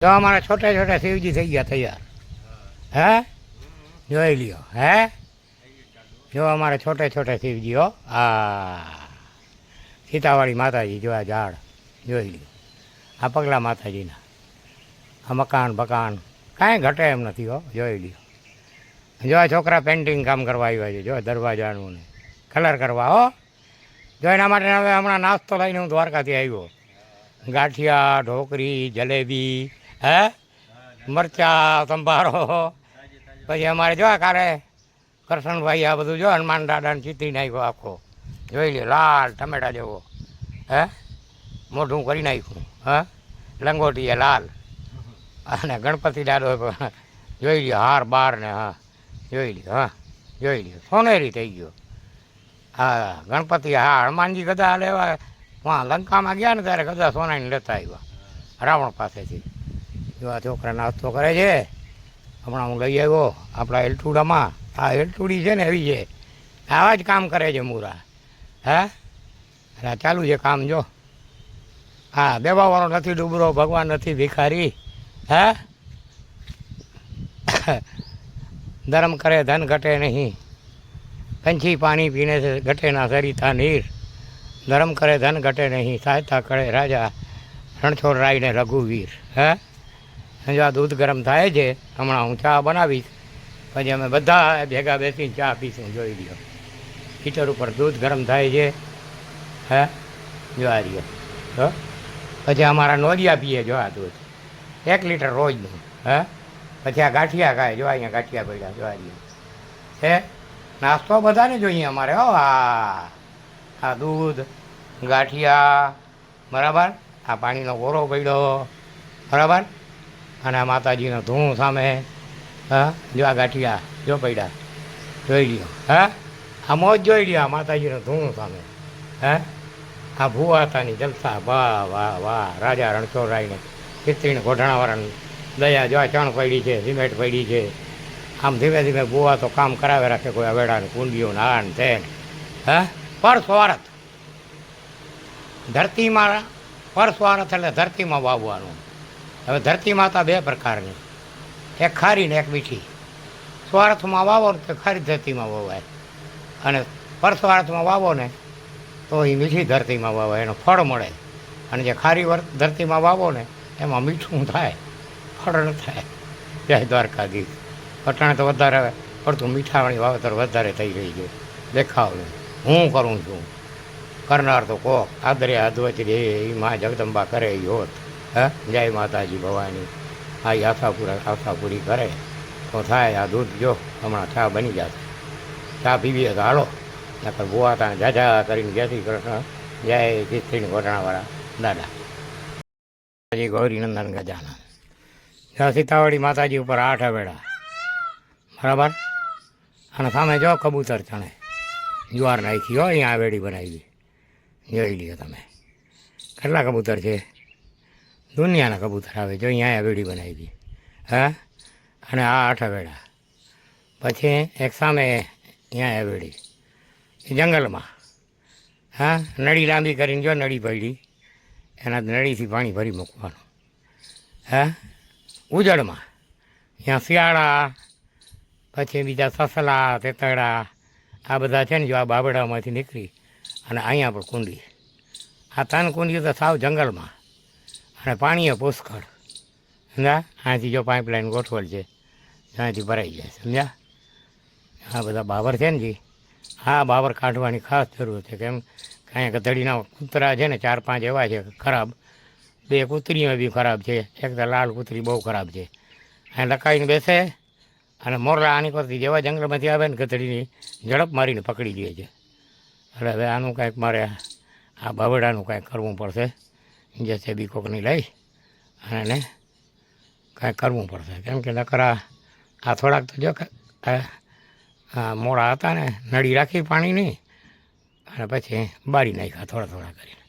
તો અમારા છોટા છોટા શિવજી થઈ ગયા તૈયાર. હે જોઈ લ્યો. હે જો અમારે છોટે છોટે શિવજી હો. હા સીતાવાળી માતાજી જો આ ઝાડ જોઈ લ્યો. આ પગલા માતાજીના આ મકાન બકાન કાંઈ ઘટે એમ નથી હો. જોઈ લ્યો. જો આ છોકરા પેઇન્ટિંગ કામ કરવા આવ્યા છે. જો દરવાજાનું ને કલર કરવા હો. જો એના માટે હવે હમણાં નાસ્તો લઈને હું દ્વારકાથી આવ્યો. ગાંઠિયા ઢોકરી જલેબી હે મરચાં સંભારો. પછી અમારે જો કાલે કરશનભાઈ આ બધું જો હનુમાન દાદાને ચીતરી નાખ્યો આખો. જોઈ લે લાલ ટમેટા જેવો. હે મોઢું કરી નાખ્યું. હા લંગોટીએ લાલ. અને ગણપતિ દાદો જોઈ લ્યો હાર બાર ને. હા જોઈ લ્યો. હા જોઈ લ્યો સોનેરી થઈ ગયો. હા ગણપતિ. હા હનુમાનજી ગદા લેવા વાં લંકામાં ગયા ને ત્યારે ગદા સોનાની લેતા આવ્યા રાવણ પાસેથી. જો આ છોકરા નાસ્તો કરે છે. હમણાં હું લઈ આવ્યો આપણા એલટુડામાં. આ એલટુડી છે ને એવી છે. આવા જ કામ કરે છે મૂરા. હે અને ચાલુ છે કામ જો. હા દેવાવાળો નથી ડૂબરો ભગવાન નથી ભિખારી. હે ધર્મ કરે ધન ઘટે નહીં. પંછી પાણી પીને છે ઘટે ના સરિતા નીર. ધર્મ કરે ધન ઘટે નહીં. સહાયતા કરે રાજા રણછોડ રાયને રઘુવીર. હે જો આ દૂધ ગરમ થાય છે. હમણાં હું ચા બનાવીશ. પછી અમે બધા ભેગા બેસીને ચા પીશું. જોઈ લ્યો હીટર ઉપર દૂધ ગરમ થાય છે. હે જો આ રહ્યો. તો પછી અમારા નોરિયા પીએ જો આ દૂધ 1 લીટર રોજનું. હે પછી આ ગાંઠિયા ખાય. જો અહીંયા ગાંઠિયા પડ્યા જો આ રહ્યો. હે નાસ્તો બધાને જોઈએ અમારે હો. આ દૂધ ગાંઠિયા બરાબર. આ પાણીનો કોરો પડ્યો બરાબર. અને આ માતાજીનો ધૂં સામે. હા જો આ ગાંઠિયા જો પડ્યા જોઈ લ્યો. હા આ મોજ જોઈ લ્યો. આ માતાજીનો ધૂં સામે. હે આ ભુવાતાની જલસા. વાહ વાહ વાહ. રાજા રણછોડ રાયને ચિત્રીને ગોઢણાવાળાની દયા જો આ ચણ પડી છે સિમેન્ટ પડી છે. આમ ધીમે ધીમે ભુવા તો કામ કરાવે રાખે. કોઈ અવેડાને કુંડીઓ નાન તેન. હે પર સ્વાર્થ ધરતીમાં. પર સ્વાર્થ એટલે ધરતીમાં વાવવાનું. હવે ધરતી માતા 2 પ્રકારની. એક ખારી ને એક મીઠી. સ્વાર્થમાં વાવો ને તો ખારી ધરતીમાં વવાય. અને પરસ્વાર્થમાં વાવો ને તો એ મીઠી ધરતીમાં વાવાય. એનો ફળ મળે. અને જે ખારી ધરતીમાં વાવો ને એમાં મીઠું થાય ફળ ન થાય. જય દ્વારકાધીશ. અટાણે તો વધારે પડતું મીઠાવાળી વાવેતર વધારે થઈ રહી છે. દેખાવનું હું કરું છું. કરનાર તો કોક આદરે અદ્વૈત રે એ મા જગદંબા કરે એ હોત. હે જય માતાજી ભવાની. આ આશા પૂરી કરે તો થાય. આ દૂધ જો હમણાં ચા બની જશે. ચા પીવીએ તો હાલો. નકર ભુવાતા જાજા કરીને જય શ્રી કૃષ્ણ. જય ચિત્રીને ઘોટણાવાળા દાદા. ગૌરીનંદન ગજાનન. સીતાવાળી માતાજી ઉપર 8 અવેડા બરાબર. અને સામે જો કબૂતર ચણે. જુવાર નાખી હો. અહીંયા આવેડી બનાવી. જોઈ લ્યો તમે કેટલા કબૂતર છે. દુનિયાના કબૂતર આવે. જો અહીંયા આવેડી બનાવી. હા અને આ 8 અવેડા. પછી એક સામે અહીંયા આવેડી જંગલમાં. હા નળી લાંબી કરીને જો નળી પડી એના નળીથી પાણી ભરી મૂકવાનું. હા ઉજળમાં ત્યાં શિયાળા. પછી બીજા સસલા તેતરડા આ બધા છે ને જો આ બાબડામાંથી નીકળી અને અહીંયા પણ કુંડી. આ 3 કુંડીઓ તો સાવ જંગલમાં. અને પાણીએ પુષ્કળ. સમજ્યા. અહીંથી જો પાઇપલાઇન ગોઠવેલ છે ત્યાંથી ભરાઈ જાય. સમજ્યા. આ બધા બાબર છે ને જી. હા બાબર કાઢવાની ખાસ જરૂર છે. કેમ કે અહીંયા ગધડીના કૂતરા છે ને 4-5 એવા છે ખરાબ. 2 કૂતરીઓ બી ખરાબ છે. એક તો લાલ કૂતરી બહુ ખરાબ છે. અહીં લકાઈને બેસે અને મોરલા આની પરથી જેવા જંગલમાંથી આવે ને ગધડીની ઝડપ મારીને પકડી દે છે. એટલે હવે આનું કાંઈક મારે આ બાવડાનું કાંઈક કરવું પડશે. જેસે બી કોકની લઈ અને એને કાંઈક કરવું પડશે. કેમ કે નકર આ થોડાક તો જો મોડા હતા ને નળી રાખી પાણીની અને પછી બાળી નાખ્યા થોડા કરીને.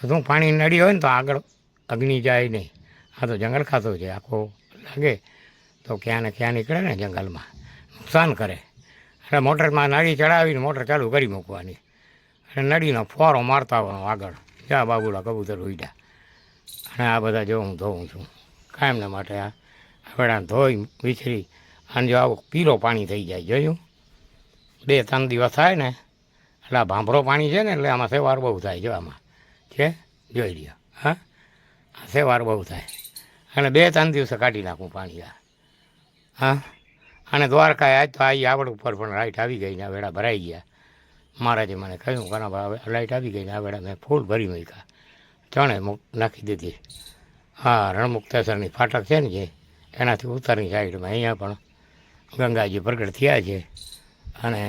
શું પાણી નળી હોય ને તો આગળ અગ્નિ જાય નહીં. આ તો જંગલ ખાતો છે. આખો લાગે તો ક્યાં ને ક્યાં નીકળે ને જંગલમાં નુકસાન કરે. એટલે મોટરમાં નળી ચડાવીને મોટર ચાલુ કરી મૂકવાની. અને નળીનો ફોરો મારતા આવવાનો આગળ. જ્યાં બાબુડા કબૂતર ઉડ્યા. અને આ બધા જો હું ધોઉં છું. કાયમને માટે આ વેળાને ધોઈ વિછરી અને જો આવું પીરો પાણી થઈ જાય જોયું 2-3 દિવસ થાય ને એટલે આ ભાંભરો પાણી છે ને એટલે આમાં સેવાર બહુ થાય જો આમાં છે જોઈ લ્યો હા આ સેવાર બહુ થાય અને 2-3 દિવસે કાઢી નાખું પાણી આ હા અને દ્વારકાએ આજ તો આવી આવડ ઉપર પણ લાઇટ આવી ગઈ ને આ વેળા ભરાઈ ગયા મહારાજે મને કહ્યું ઘણા ભાવે લાઇટ આવી ગઈ ને આ વેળા મેં ફૂલ ભરી મૂક્યા ચણે નાખી દીધી હા રણમુક્તેશ્વરની ફાટક છે ને જે એનાથી ઉત્તરની સાઈડમાં અહીંયા પણ ગંગાજી પ્રગટ થયા છે અને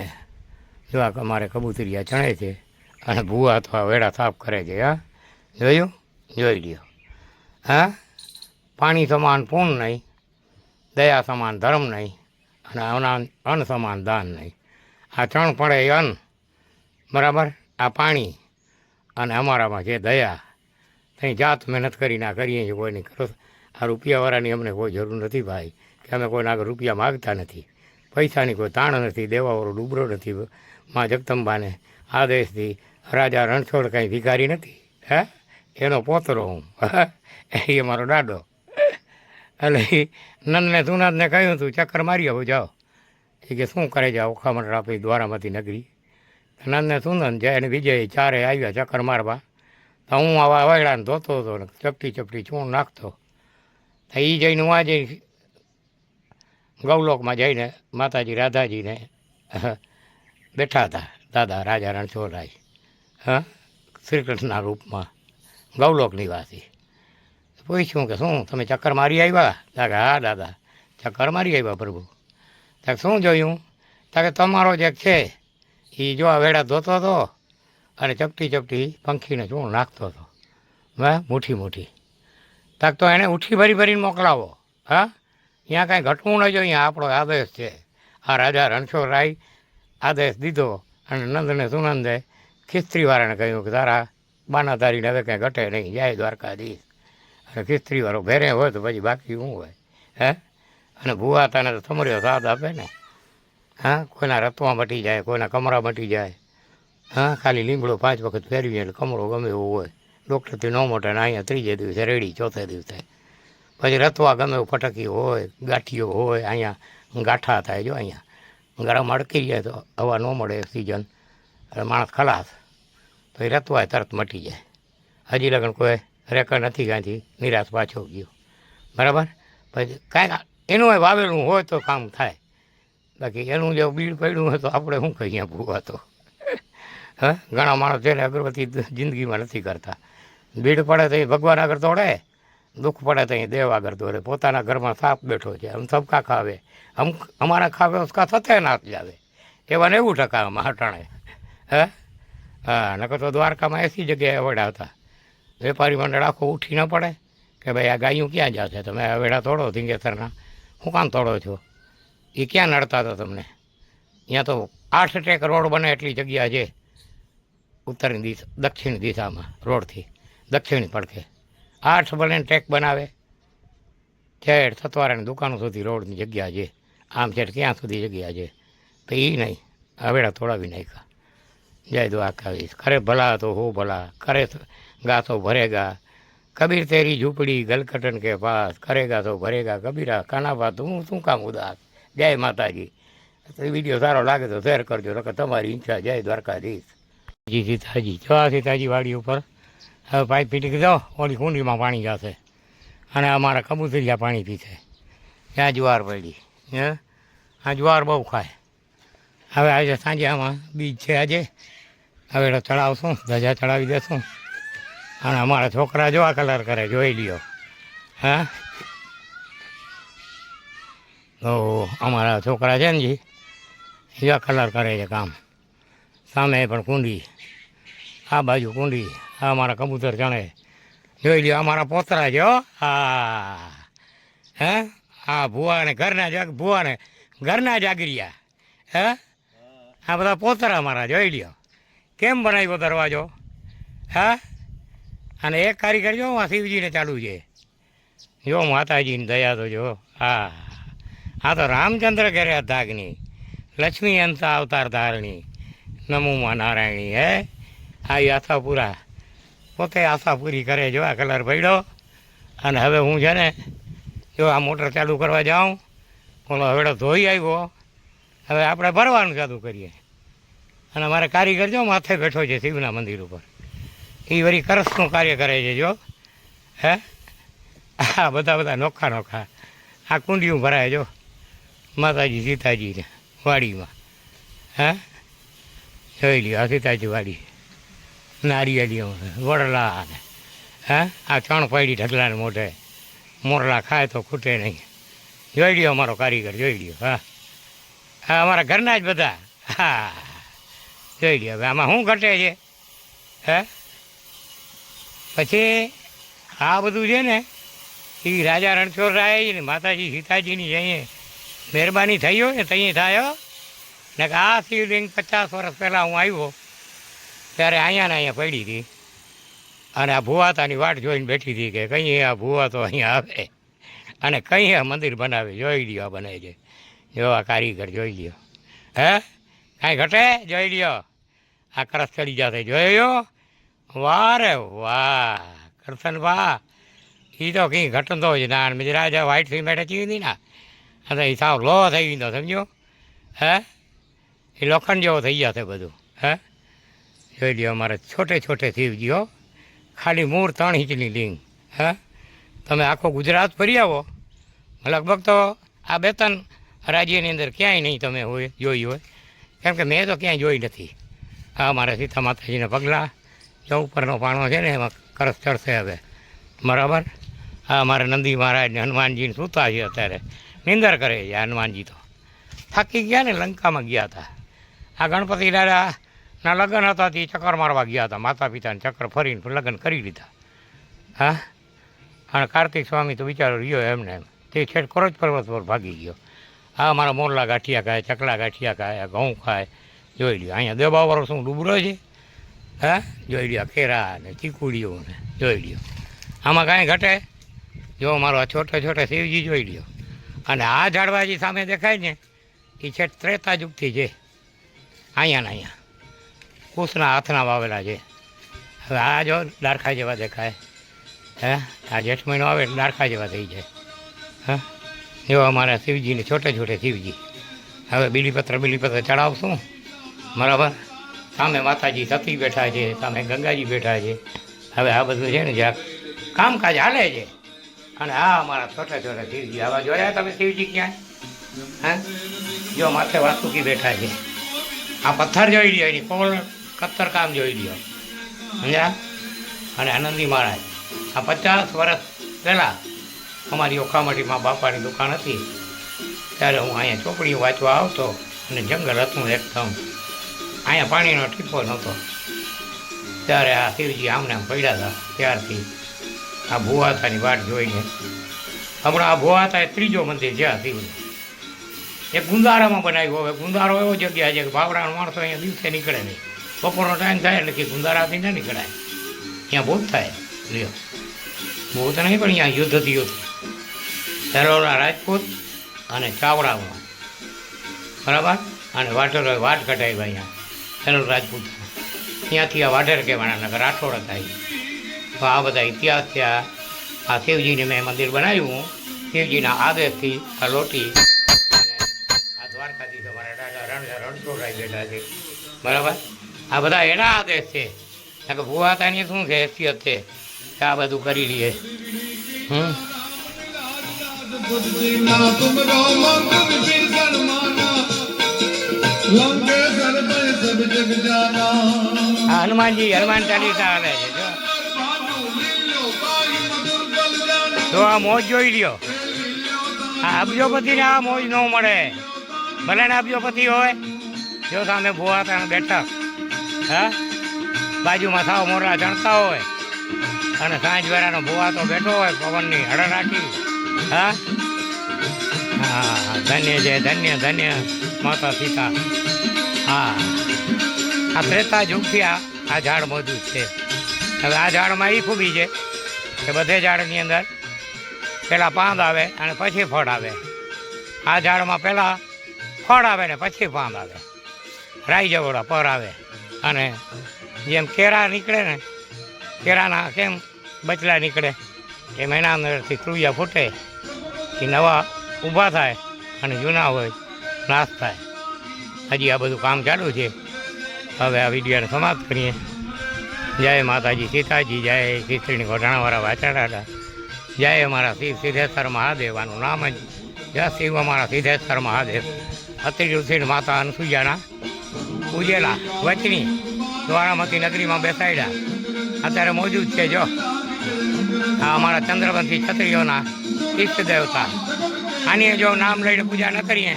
જો આ અમારે કબૂતરિયા ચણે છે અને ભૂવા તો આ વેળા સાફ કરે છે હા જોયું જોઈ લ્યો હા પાણી સમાન પૂર્ણ નહીં દયા સમાન ધર્મ નહીં અને અન્ન સમાન દાન નહીં આ ત્રણ પડે એ અન્ન બરાબર આ પાણી અને અમારામાં જે દયા ત્યાં જાત મહેનત કરી ના કરીએ છીએ કોઈની કરો આ રૂપિયાવાળાની અમને કોઈ જરૂર નથી ભાઈ કે અમે કોઈને આગળ રૂપિયા માગતા નથી પૈસાની કોઈ તાણ નથી દેવાવાળો ડૂબરો નથી માં જગદંબાને આદેશથી રાજા રણછોડ કાંઈ ભિખારી નથી હે એનો પોતરો હું એ મારો દાડો એટલે એ નંદને સુનાદને કહ્યું તું ચક્કર મારી આવો જાઓ એ કે શું કરે જાઓ ઓખામણ આપી દ્વારામાંથી નગરી નંદને સુનંદ જય અને વિજય ચારે આવ્યા ચક્કર મારવા તો હું આવા વાયડાને ધોતો હતો ને ચપટી ચપટી ચૂણ નાખતો તો એ જઈને હું આજે ગૌલોકમાં જઈને માતાજી રાધાજીને બેઠા હતા દાદા રાજા રણછોડરાય હા શ્રી કૃષ્ણના રૂપમાં ગૌલોક નિવાસી પૂછ્યું કે શું તમે ચક્કર મારી આવ્યા તાકે હા દાદા ચક્કર મારી આવ્યા પ્રભુ તાકે શું જોયું તાકે તમારો જે છે એ જો આ વેડા ધોતો હતો અને ચપટી ચપટી પંખીને ચૂણ નાખતો હતો હા મુઠ્ઠી મુઠ્ઠી તાક તો એને ઉઠી ભરી ભરીને મોકલાવો હા અહીંયા કાંઈ ઘટવું ન જોઈએ અહીંયા આપણો આદેશ છે આ રાજા રણછોડરાય આદેશ દીધો અને નંદને સુનંદે ખિસ્ત્રીવાળાને કહ્યું કે તારા બાનાધારીને હવે કાંઈ ઘટે નહીં જાય દ્વારકાધીશ અને ખિસ્ત્રીવાળો ભેરે હોય તો પછી બાકી શું હોય હે અને ભૂવા તને તો સમર્યો સાથ આપે ને હા કોઈના રતવા મટી જાય કોઈના કમરા મટી જાય હા ખાલી લીમડો 5 વખત ફેરવીએ એટલે કમરો ગમે એવો હોય ડૉક્ટરથી ન મોટે ને અહીંયા 3જે દિવસે રેડી 4થે દિવસે પછી રતવા ગમે એવું ફટકી હોય ગાંઠીઓ હોય અહીંયા ગાંઠા થાય જો અહીંયા ગરમ અડકી જાય તો હવા ન મળે ઓક્સિજન એટલે માણસ ખલાસ તો એ રતવાય તરત મટી જાય હજી લગન કોઈ રેકર્ડ નથી કાંઈથી નિરાશ પાછો ગયો બરાબર પછી કાંઈક એનું વાવેલું હોય તો કામ થાય બાકી એનું જો બીડ પડ્યું હોય તો આપણે શું કહીએ ભૂવા તો હા ઘણા માણસ છે ને અગરબત્તી જિંદગીમાં નથી કરતા ભીડ પડે તો એ ભગવાન આગળ દોડે દુઃખ પડે તો અહીં દેવ આગળ દોડે પોતાના ઘરમાં સાપ બેઠો છે હમ સબકા ખાવે હમ અમારા ખાવે ઉસકા થતે નાથ જાવે એવા 90% હટાણે હે હા નકર તો દ્વારકામાં એસી જગ્યાએ વડાવતા વેપારી મંડળ આખો ઉઠી ન પડે કે ભાઈ આ ગાયું ક્યાં જશે તમે વેડા તોડો ધીંગેસરના હું કામ તોડો છો એ ક્યાં નડતા હતા તમને અહીંયા તો 8 ટેક રોડ બને એટલી જગ્યા છે ઉત્તરની દિશા દક્ષિણ દિશામાં રોડથી દક્ષિણ પડખે 8 બને ટેક બનાવે છેડ સતવારાની દુકાનો સુધી રોડની જગ્યા છે આમ છેડ ક્યાં સુધી જગ્યા છે તો એ નહીં હવેડા તોડાવી નાખ્યા જય દ્વારકાધીશ કરે ભલા તો હો ભલા કરે ગા તો ભરેગા કબીર તેરી ઝૂંપડી ગલકટન કે પાસ કરેગા તો ભરેગા કબીરા કાનાબા તું શું કામ ઉદાસ જય માતાજી તો વિડીયો સારો લાગે તો શેર કરજો નકર તમારી ઈચ્છા જય દ્વારકાધીશ જી સીતાજી જો આ સીતાજી વાડી ઉપર હવે પાઇપ પીટી દો ઓલી કુંડીમાં પાણી જશે અને અમારા કબૂતરિયા પાણી પીશે ત્યાં જુવાર પડી હે આ જુવાર બહુ ખાય હવે આજે સાંજે આમાં બીજ છે આજે હવે ચડાવશું ધજા ચડાવી દેશું અને અમારા છોકરા જો આ કલર કરે જોઈ લ્યો હા તો અમારા છોકરા છે ને જી એવા કલર કરે છે કામ સામે પણ કુંડી આ બાજુ કુંડી આ અમારા કબૂતર ચણે જોઈ લ્યો અમારા પોતરા છે હો હા હે હા ભુવાને ઘરના જાગરિયા હે આ બધા પોતરા અમારા જોઈ લ્યો કેમ બનાવ્યો દરવાજો હા અને એક કારીગર જો આ શિવજીને ચાલુ છે જો માતાજીની દયા તો જો હા આ તો રામચંદ્ર કર્યા ધાગની લક્ષ્મી અંતા અવતાર ધારણી નમોમાં નારાયણી હે આ આશાપુરા પોતે આશા પૂરી કરે જો આ કલર પડ્યો અને હવે હું છે ને જો આ મોટર ચાલુ કરવા જાઉં, ઓલો હવેડો ધોઈ આવ્યો, હવે આપણે ભરવાનું ચાલુ કરીએ. અને મારે કારીગર જો માથે બેઠો છે શિવના મંદિર ઉપર, એ વળી કરસનું કાર્ય કરે છે. જો હે આ બધા નોખા નોખા આ કુંડિયું ભરાય જો માતાજી સીતાજીને વાડીમાં. હે જોઈ લ્યો, આ સીતાજી વાડી, નારિયેળીઓ વડલા ને હે આ ચણ પાડી ઢગલાને મોઢે, મોરલા ખાય તો ખૂટે નહીં. જોઈ લ્યો અમારો કારીગર, જોઈ લ્યો. હા હા અમારા ઘરના જ બધા. હા જોઈ લ્યો. હવે આમાં શું ઘટે છે? હે પછી આ બધું છે ને એ રાજા રણછોડરાય ને માતાજી સીતાજીની અહીંયા મહેરબાની થઈ હોય ને ત્યાં થાય. ને કે આ શિવલિંગ 50 વર્ષ પહેલાં હું આવ્યો ત્યારે અહીંયા પડી હતી, અને આ ભુવાતાની વાટ જોઈને બેઠી હતી કે કંઈ આ ભુવા તો અહીંયા આવે અને કંઈ આ મંદિર બનાવે. જોઈ લ્યો આ બને છે, જો આ કારીગર જોઈ લ્યો. હે કાંઈ ઘટે? જોઈ લ્યો આ કરસ ચડી જશે. જોયો? વાહ રે વાહ કરશન વાહ, એ તો કંઈ ઘટતો જ ના. બીજી રાજા વ્હાઈટ સિમેન્ટ ચીવી હતી ને, અને એ સાવ લો થઈ ગયો, સમજો? હે એ લોખંડ જેવો થઈ જશે બધું. હે જોઈ લ્યો અમારે છોટે છોટે શિવજીઓ, ખાલી મૂળ 3 ઇંચની લિંગ. હે તમે આખો ગુજરાત ફરી આવો, લગભગ તો આ 2-3 રાજ્યની અંદર ક્યાંય નહીં તમે હોય જોઈ હોય, કેમ કે મેં તો ક્યાંય જોઈ નથી. આ અમારા સીતા માતાજીના પગલાં, જો ઉપરનો પાણો છે ને એમાં કરસ ચડશે હવે, બરાબર. આ અમારા નંદી મહારાજ ને હનુમાનજીને સૂતા છે અત્યારે, નિંદર કરે છે. હનુમાનજી તો થાકી ગયા ને, લંકામાં ગયા હતા. આ ગણપતિ દાદાના લગ્ન હતા તે ચક્કર મારવા ગયા હતા, માતા પિતાને ચક્કર ફરીને લગ્ન કરી લીધા. હા અને કાર્તિક સ્વામી તો બિચારો રહ્યો એમને એમ, તે છેક કોરજ પર્વત પર ભાગી ગયો. આ અમારા મોરલા ગાંઠિયા ખાય, ચકલા ગાંઠિયા ખાય, ઘઉં ખાય. જોઈ લ્યો અહીંયા દેબાવાળો શું ડૂબરો છે. હા જોઈ લ્યો કેરા ને ચીકુડીઓ ને, જોઈ લ્યો આમાં કાંઈ ઘટે? જો મારો આ છોટે છોટે શિવજી જોઈ લ્યો. અને આ ઝાડવા જે સામે દેખાય ને એ છેક ત્રેતા યુગથી છે, અહીંયા ને અહીંયા કુશના હાથના વાવેલા છે. હવે આ જો ડારખા જેવા દેખાય. હે આ જેઠ મહિનો આવે એટલે ડારખા જેવા થઈ જાય. હા જો અમારા શિવજીને છોટે છોટે શિવજી. હવે બીલીપત્ર ચડાવશું, બરાબર. સામે માતાજી સતી બેઠા છે, સામે ગંગાજી બેઠા છે. હવે આ બધું છે ને જ્યાં કામકાજ હાલે છે. અને આ અમારા છોટા છોટા શિવજી, આવા જોયા તમે શિવજી ક્યાંય? હા જો માથે વાસુકી બેઠા છે. આ પથ્થર જોઈ લ્યો, એની કોલ કત્તર કામ જોઈ લ્યો, સમજ્યા? અને આનંદી મહારાજ આ 50 વર્ષ પહેલાં અમારી ઓખામટીમાં બાપાની દુકાન હતી ત્યારે હું અહીંયા ચોપડીઓ વાંચવા આવતો, અને જંગલ હતું એકદમ, અહીંયા પાણીનો ટીપો નહોતો. ત્યારે આ શિવજી આમને આમ પડ્યા હતા. ત્યારથી આ ભુવાતાની વાટ જોઈને હમણાં આ ભુવાતા એ 3જો મંદિર છે આ શિવનું. એક ગુંદારામાં બનાવ્યું. હવે ગુંદારો એવો જગ્યા છે કે બાવડાનો માણસો અહીંયા દિવસે નીકળે નહીં, બપોરનો ટાઈમ થાય એટલે કે ગુંદારાથી ન નીકળાય. અહીંયા બહુ થાય. લ્યો બહુ તો નહીં, પણ અહીંયા યુદ્ધ થયું. તરોડા રાજપૂત અને ચાવડામાં, બરાબર. અને વાટરો વાટ કઢાવી અહીંયા તરોડ રાજપૂત, ત્યાંથી આ વાઢેર કહેવાના, નગર રાઠોડ થાય. તો આ બધા ઇતિહાસ થયા. આ શિવજીને મેં મંદિર બનાવ્યું શિવજીના આદેશથી. આ લોટી અને આ દ્વારકાથી તમારા દાદા રણછોડરાય બેઠા છે, બરાબર. આ બધા એના આદેશ છે. કારણ કે ભુવાતાની શું છે હેસિયત છે કે આ બધું કરી લઈએ. હનુમાનજી હનુમાન ચાલીસા હાલે છે. જો આ મોજ જોઈ લ્યો. આ અબજોપતિને આ મોજ ન મળે. ભલે ને અબજોપતિ હોય, જો સામે ભુવાતા બેઠા, હા બાજુમાં સાવ મોરલા ચણતા હોય, અને સાંજ વેરાનો ભુવાતો બેઠો હોય પવનની હળ રાખી. હા હા ધન્ય છે, ધન્ય ધન્ય માતા સીતા. હા આ ત્રેતા યુગથી આ ઝાડ મોજૂદ છે. હવે આ ઝાડમાં એ ખૂબી છે કે બધે ઝાડની અંદર પહેલાં પાંદ આવે અને પછી ફળ આવે. આ ઝાડમાં પહેલાં ફળ આવે ને પછી પાંદ આવે, રાઈ જવડા પર આવે. અને જેમ કેરા નીકળે ને, કેરાના કેમ બચલા નીકળે એમ એના અંદરથી ત્રુયા ફૂટે એ નવા ઊભા થાય અને જૂના હોય નાશ થાય. હજી આ બધું કામ ચાલુ છે. હવે આ વિડીયોને સમાપ્ત કરીએ. જય માતાજી સીતાજી, જય ખીચડીની ઘોટાણાવાળા વાછરડાના, જય અમારા શિવ સિદ્ધેશ્વર મહાદેવ. આનું નામ જ જય શિવ અમારા સિદ્ધેશ્વર મહાદેવ. અતિરુષિ માતા અનસુયાના પૂજેલા વચની દ્વારામતી નગરીમાં બેસાડ્યા અત્યારે મોજૂદ છે. જો આ અમારા ચંદ્રવંશી ક્ષત્રિયોના ઈષ્ટ દેવતા. આની જો નામ લઈને પૂજા ન કરીએ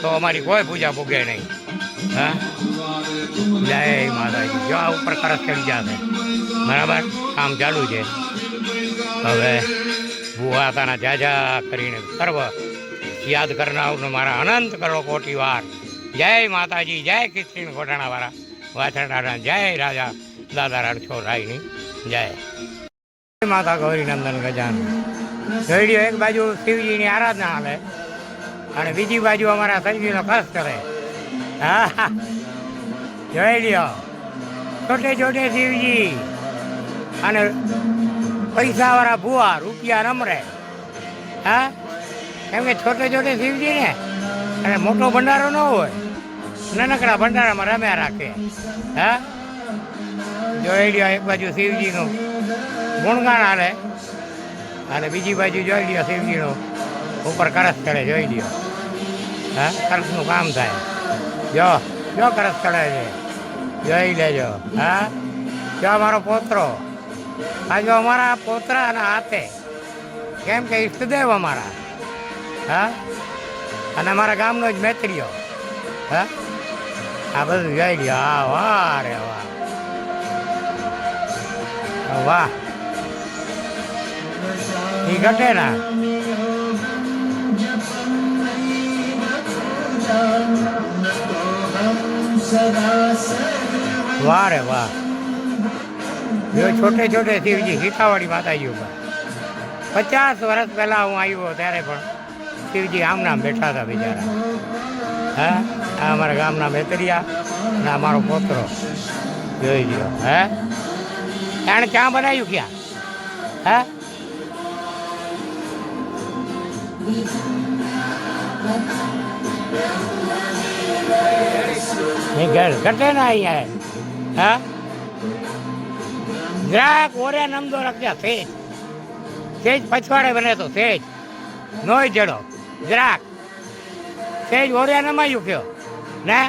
તો અમારી કોઈ પૂજા પૂગે નહીં. હા, જય માતાજી. જો આ ઉપર કરસ ચડી જશે. બરાબર, કામ ચાલુ છે. હવે ભૂવાતાના જાજા કરીને સર્વ યાદ કરનારને મારા અનંત કરો કોટી વાર જય માતાજી, જય ખીચડીના ઘોટાણાવાળા વાછરડાના, જય રાજા દાદા રણછોડરાયની જય. માતા ગૌરીનંદન ગજાનન. રેડિયો એક બાજુ શિવજીની આરાધના હાલે અને બીજી બાજુ અમારા સંજીવનો ખર્ચ કરે. હા, જોઈ લ્યો, છોટે છોટે શિવજી અને પૈસાવાળા ભૂવા રૂપિયા રમરે. હા, કેમ કે છોટે છોટે શિવજી ને અને મોટો ભંડારો ન હોય, નાનકડા ભંડારામાં રમ્યા રાખે. હા, જોઈ લ્યો, એક બાજુ શિવજીનું ગુણગાન હાલે અને બીજી બાજુ જોઈ લ્યો શિવજીનો ઉપર કરસ ચડે. જોઈ લ્યો, હા, કરસનું કામ થાય. જો જો કરસ ચડે છે, જોઈ લેજો. હા, જો અમારો પોતરો, આ જો અમારા પોતરાના હાથે, કેમ કે ઈષ્ટદેવ અમારા. હા, અને અમારા ગામનો જ મેત્રીઓ. હા, આ બધું જોઈ લ્યો. હા, વાહ રે વાહ, વાહ. એ ઘટે ના. વાહ રે વાહ. જો છોટે છોટે શિવજી સીતાવાળી માતાજી ઉપર 50 વર્ષ પહેલાં હું આવ્યો ત્યારે પણ શિવજી આમ નામ બેઠા હતા બિચારા. હા, આ અમારા ગામના મેતરિયા અને અમારો પોતરો. જોઈ લ્યો. હે, એને ક્યાં બનાવ્યું ક્યાં? હા, ઘટે ના અહીંયા. હા, જરાક ઓરે નમદો રાખજા. સેજ સેજ પછવાડે બને તો સેજ નોય જડો. જરાક સેજ ઓર્યા નમાયું કયો ના.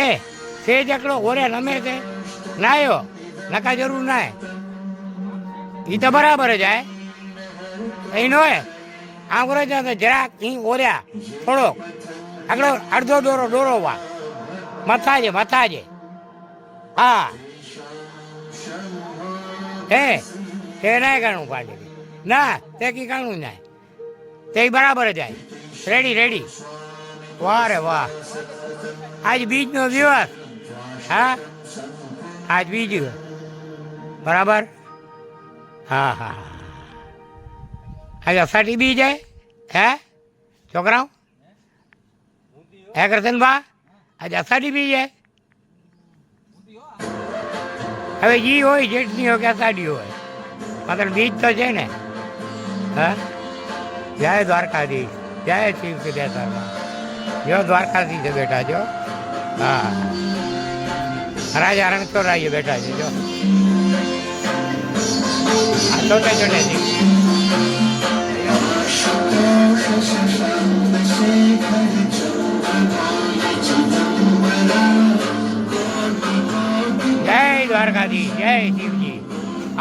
એ સેજ એકલો ઓર્યા નમે છે નાયો, નકા જરૂર ના. એ તો બરાબર જ આય. એ નોય આમ કરે છે જરાક અહીં ઓર્યા થોડોક આગળ અડધો દોરો દોરોવા મથાજે મથાજે. હા, તે ના કાણું પાડે ના, તે કી કાણું ના, તે બરાબર જ આય. Ready ready. વાહ રે વાહ. આજ બીજનો દિવસ. હા, આજ બીજ બરાબર. હા હા, આજે અષાઢી બીજ હે. હે છોકરાઓ, હે કરશનભા, આજે અષાઢી બીજ હે. હવે જી હોય જેટની હોય કે અષાઢી હોય, મતલબ બીજ તો છે ને. હા, જય દ્વારકાધીશ, જય શિવ સિદ્ધેશ્વરમાં. જો દ્વારકાધીશ બેઠા જો. હા, રાજા રણછોડરાય બેઠા છે. જો આ છોટે છોટે છે. જય દ્વારકાધીશ, જય શિવજી.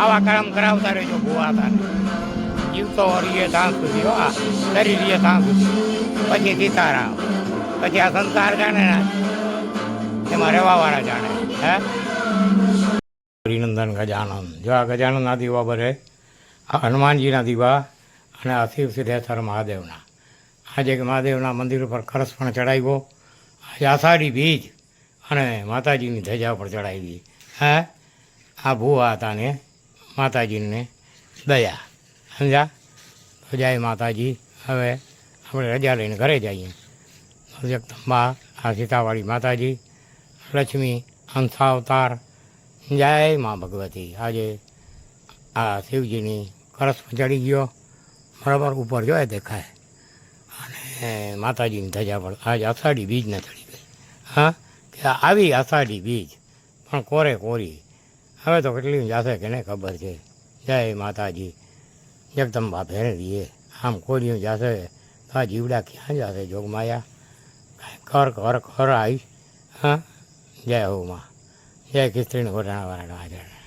આવા કર્મ કરાવતા રહેજો ભૂવાતા. જીવતો રહીએ ત્યાં સુધી, હો શરીર રહીએ ત્યાં સુધી. પછી સીતારામ, પછી આ સંસાર જાણે ને એમાં રહેવાવાળા જાણે. હે, હરિનંદન ગજાનન. જો આ ગજાનનના દીવા બરે, આ હનુમાનજીના દીવા અને આ શિવ સિદ્ધેશ્વર મહાદેવના. આજે મહાદેવના મંદિર ઉપર ખરસ પણ ચડાવ્યો. આજે આષાઢી બીજ અને માતાજીની ધજા પર ચડાવી. હે, આ ભૂવા હતા ને માતાજીને દયા. સમજા? તો જય માતાજી. હવે આપણે રજા લઈને ઘરે જઈએ. જગદંબા, આ સીતાવાળી માતાજી, લક્ષ્મી, હંસાવતાર, જય મા ભગવતી. આજે આ શિવજીની કરસ ચડી ગયો. બરાબર ઉપર જોઈએ દેખાય. અને માતાજીની ધજા પણ આજ અષાઢી બીજ ન ચડી ગઈ. હા કે આવી અષાઢી બીજ પણ કોરે કોરી. હવે તો કેટલી જશે કે નહીં ખબર છે. જય માતાજી જગદંબા ભેરવીએ આમ કોરિયું જશે તો આ જીવડા ક્યાં જશે જોગમાયા. કર કર કર આવી. હા જય હો માં જય ખિસ્ત્રીને ઘોટાણાવાળા હાજર.